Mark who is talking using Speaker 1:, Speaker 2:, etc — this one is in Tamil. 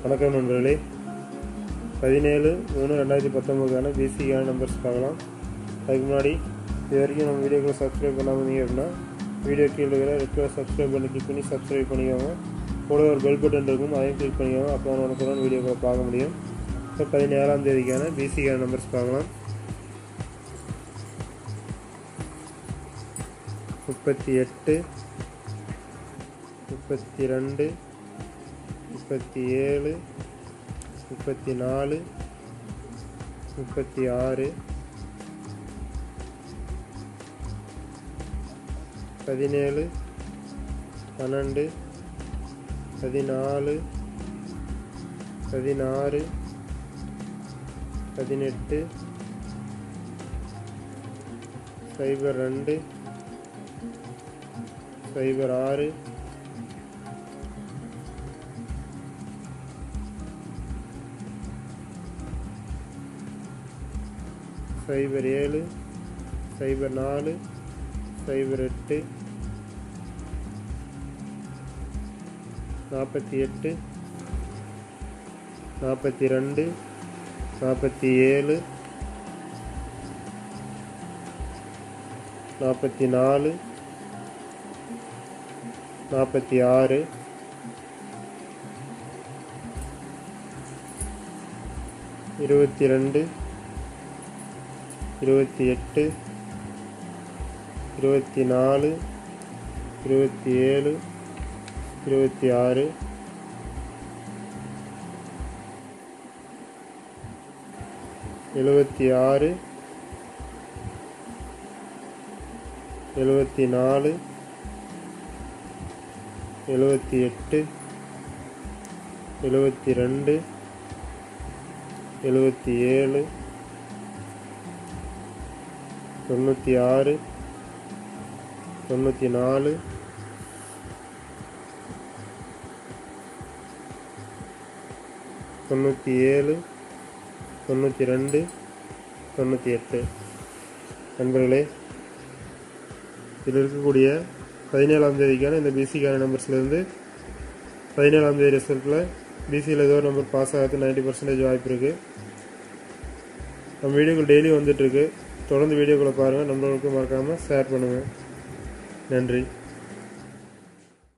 Speaker 1: வணக்கம் நண்பர்களே, 17/3/2019 பிசிக்கான நம்பர்ஸ் பார்க்கலாம். அதுக்கு முன்னாடி இது வரைக்கும் நம்ம வீடியோக்களை சப்ஸ்கிரைப் பண்ணாமல் இருந்தீங்க அப்படின்னா வீடியோ கீழே இருக்கிற ரெட் கலர் சப்ஸ்கிரைப் பண்ணி கிளிக் பண்ணி சப்ஸ்கிரைப் பண்ணிக்கோங்க. கூட ஒரு பெல் பட்டன் இருக்கும், அதையும் கிளிக் பண்ணிக்கோங்க. அப்போ உனக்கு வீடியோக்களை பார்க்க முடியும். இப்போ 17ஆம் தேதிக்கான பிசிக்கான நம்பர்ஸ் பார்க்கலாம். 38, 32, 37, 34, 36, 17, 12, 14, 16, 18, 02, 06, 07, 04, 08, 48, 42, 47, 44, 46, 22, 28, 24, 27, 26, 76, 74, 78, 72, 77, 96, 94, 97, 92, 98. நண்பர்களே, இதில் இருக்கக்கூடிய 17ஆம் தேதிக்கான இந்த பிசிக்கான நம்பர்ஸ்லேருந்து 17ஆம் தேதி ரிசல்ட்டில் பிசியில் ஏதோ ஒரு நம்பர் பாஸ் ஆகிறது 90% வாய்ப்பு இருக்குது. நம்ம வீடியோக்கள் டெய்லி வந்துட்டுருக்கு. தொடர்ந்து வீடியோக்களை பாருங்கள். நண்பர்களுக்கு மறக்காமல் ஷேர் பண்ணுங்கள். நன்றி.